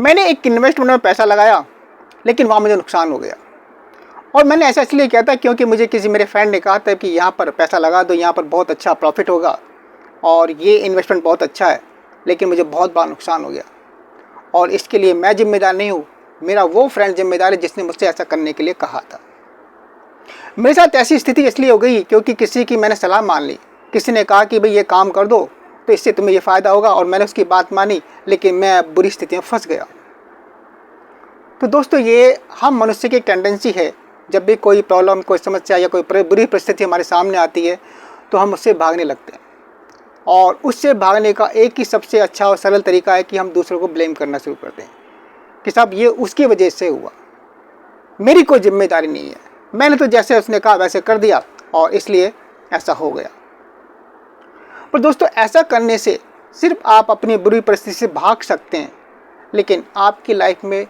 मैंने एक इन्वेस्टमेंट में पैसा लगाया, लेकिन वहाँ मुझे नुकसान हो गया। और मैंने ऐसा इसलिए किया था क्योंकि मुझे किसी मेरे फ्रेंड ने कहा था कि यहाँ पर पैसा लगा दो, यहाँ पर बहुत अच्छा प्रॉफिट होगा और ये इन्वेस्टमेंट बहुत अच्छा है, लेकिन मुझे बहुत बड़ा नुकसान हो गया। और इसके लिए मैं जिम्मेदार नहीं हूँ, मेरा वो फ्रेंड जिम्मेदार है जिसने मुझसे ऐसा करने के लिए कहा था। मेरे साथ ऐसी स्थिति इसलिए हो गई क्योंकि किसी की मैंने सलाह मान ली। किसी ने कहा कि भाई ये काम कर दो तो इससे तुम्हें ये फ़ायदा होगा, और मैंने उसकी बात मानी, लेकिन मैं बुरी स्थिति में फंस गया। तो दोस्तों, ये हम मनुष्य की एक टेंडेंसी है, जब भी कोई प्रॉब्लम, कोई समस्या या कोई बुरी परिस्थिति हमारे सामने आती है तो हम उससे भागने लगते हैं। और उससे भागने का एक ही सबसे अच्छा और सरल तरीका है कि हम दूसरों को ब्लेम करना शुरू करते हैं कि साहब ये उसकी वजह से हुआ, मेरी कोई जिम्मेदारी नहीं है, मैंने तो जैसे उसने कहा वैसे कर दिया और इसलिए ऐसा हो गया। पर दोस्तों, ऐसा करने से सिर्फ आप अपनी बुरी परिस्थिति से भाग सकते हैं, लेकिन आपकी लाइफ में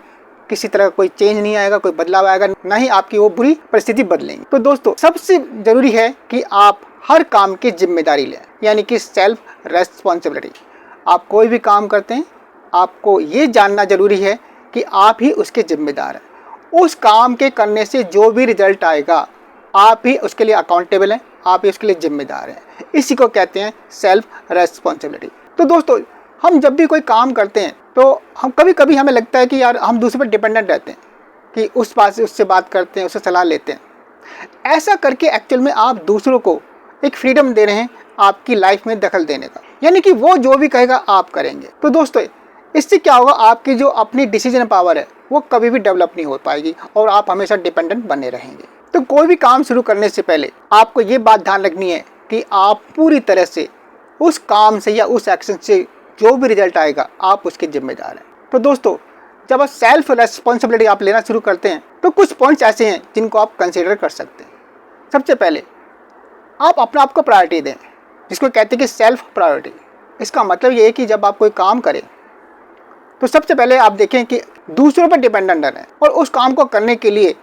किसी तरह का कोई चेंज नहीं आएगा, कोई बदलाव आएगा, ना ही आपकी वो बुरी परिस्थिति बदलेंगी। तो दोस्तों, सबसे ज़रूरी है कि आप हर काम की जिम्मेदारी लें, यानी कि सेल्फ रेस्पॉन्सिबिलिटी। आप कोई भी काम करते हैं, आपको ये जानना जरूरी है कि आप ही उसके जिम्मेदार हैं। उस काम के करने से जो भी रिजल्ट आएगा, आप ही उसके लिए अकाउंटेबल हैं, आप ही उसके लिए जिम्मेदार हैं। इसी को कहते हैं सेल्फ रेस्पॉन्सिबिलिटी। तो दोस्तों, हम जब भी कोई काम करते हैं तो हम कभी कभी हमें लगता है कि यार हम दूसरे पर डिपेंडेंट रहते हैं, कि उस पास से उससे बात करते हैं, उससे सलाह लेते हैं। ऐसा करके एक्चुअल में आप दूसरों को एक फ्रीडम दे रहे हैं आपकी लाइफ में दखल देने का, यानी कि वो जो भी कहेगा आप करेंगे। तो दोस्तों, इससे क्या होगा, आपकी जो अपनी डिसीजन पावर है वो कभी भी डेवलप नहीं हो पाएगी और आप हमेशा डिपेंडेंट बने रहेंगे। तो कोई भी काम शुरू करने से पहले आपको ये बात ध्यान रखनी है कि आप पूरी तरह से उस काम से या उस एक्शन से जो भी रिजल्ट आएगा, आप उसके जिम्मेदार हैं। तो दोस्तों, जब आप सेल्फ रेस्पॉन्सिबिलिटी आप लेना शुरू करते हैं तो कुछ पॉइंट्स ऐसे हैं जिनको आप कंसिडर कर सकते हैं। सबसे पहले, आप अपने आप को प्रायोरिटी दें, जिसको कहते हैं कि सेल्फ प्रायोरिटी। इसका मतलब ये है कि जब आप कोई काम करें तो सबसे पहले आप देखें कि दूसरों पर डिपेंडेंट है, और उस काम को करने के लिए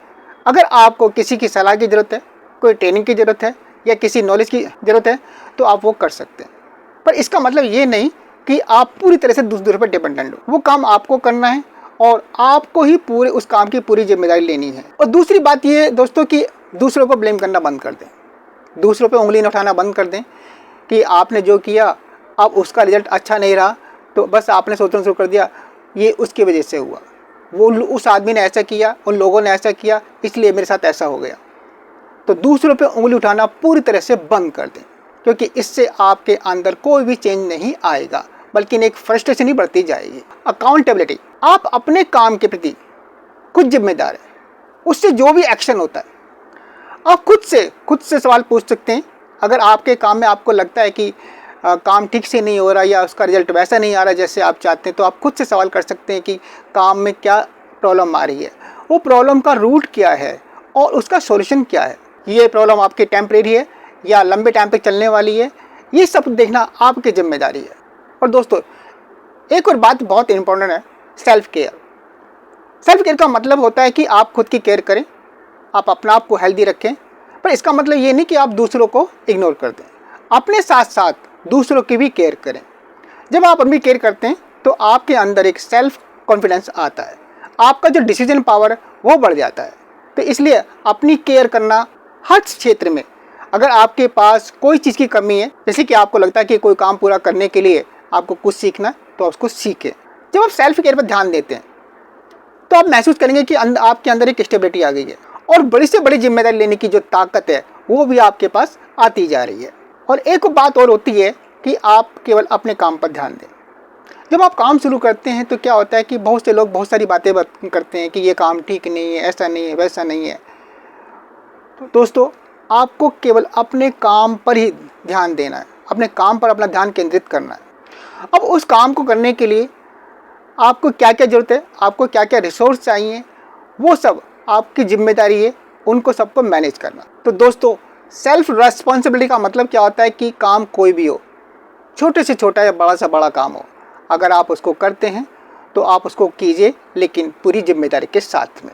अगर आपको किसी की सलाह की ज़रूरत है, कोई ट्रेनिंग की ज़रूरत है या किसी नॉलेज की ज़रूरत है, तो आप वो कर सकते हैं। पर इसका मतलब ये नहीं कि आप पूरी तरह से दूसरों पर डिपेंडेंट हो। वो काम आपको करना है और आपको ही पूरे उस काम की पूरी जिम्मेदारी लेनी है। और दूसरी बात ये दोस्तों कि दूसरों को ब्लेम करना बंद कर दें, दूसरों पे उंगली न उठाना बंद कर दें कि आपने जो किया, अब उसका रिजल्ट अच्छा नहीं रहा तो बस आपने सोचना शुरू कर दिया ये उसकी वजह से हुआ, वो उस आदमी ने ऐसा किया, उन लोगों ने ऐसा किया, इसलिए मेरे साथ ऐसा हो गया। तो दूसरों पे उंगली उठाना पूरी तरह से बंद कर दें, क्योंकि इससे आपके अंदर कोई भी चेंज नहीं आएगा, बल्कि एक फ्रस्ट्रेशन ही बढ़ती जाएगी। अकाउंटेबिलिटी, आप अपने काम के प्रति खुद जिम्मेदार हैं, उससे जो भी एक्शन होता है आप खुद से सवाल पूछ सकते हैं। अगर आपके काम में आपको लगता है कि काम ठीक से नहीं हो रहा या उसका रिजल्ट वैसा नहीं आ रहा जैसे आप चाहते हैं, तो आप खुद से सवाल कर सकते हैं कि काम में क्या प्रॉब्लम आ रही है, वो प्रॉब्लम का रूट क्या है और उसका सॉल्यूशन क्या है। ये प्रॉब्लम आपकी टेम्परेरी है या लंबे टाइम तक चलने वाली है, ये सब देखना आपकी जिम्मेदारी है। और दोस्तों, एक और बात बहुत इंपॉर्टेंट है, सेल्फ केयर। सेल्फ केयर का मतलब होता है कि आप खुद की केयर करें, आप अपना आप को हेल्दी रखें। पर इसका मतलब ये नहीं कि आप दूसरों को इग्नोर कर दें, अपने साथ साथ दूसरों की भी केयर करें। जब आप अपनी केयर करते हैं तो आपके अंदर एक सेल्फ कॉन्फिडेंस आता है, आपका जो डिसीजन पावर है वो बढ़ जाता है। तो इसलिए अपनी केयर करना हर क्षेत्र में, अगर आपके पास कोई चीज़ की कमी है, जैसे कि आपको लगता है कि कोई काम पूरा करने के लिए आपको कुछ सीखना है, तो आप उसको सीखें। जब आप सेल्फ केयर पर ध्यान देते हैं तो आप महसूस करेंगे कि आपके अंदर एक स्टेबिलिटी आ गई है और बड़ी से बड़ी जिम्मेदारी लेने की जो ताकत है वो भी आपके पास आती जा रही है। और एक बात और होती है कि आप केवल अपने काम पर ध्यान दें। जब आप काम शुरू करते हैं तो क्या होता है कि बहुत से लोग बहुत सारी बातें करते हैं कि ये काम ठीक नहीं है, ऐसा नहीं है, वैसा नहीं है। तो दोस्तों, आपको केवल अपने काम पर ही ध्यान देना है, अपने काम पर अपना ध्यान केंद्रित करना है। अब उस काम को करने के लिए आपको क्या क्या ज़रूरत है, आपको क्या क्या रिसोर्स चाहिए, वो सब आपकी जिम्मेदारी है, उनको सबको मैनेज करना। तो दोस्तों, सेल्फ रेस्पॉन्सिबिलिटी का मतलब क्या होता है कि काम कोई भी हो, छोटे से छोटा या बड़ा से बड़ा काम हो, अगर आप उसको करते हैं तो आप उसको कीजिए, लेकिन पूरी जिम्मेदारी के साथ में।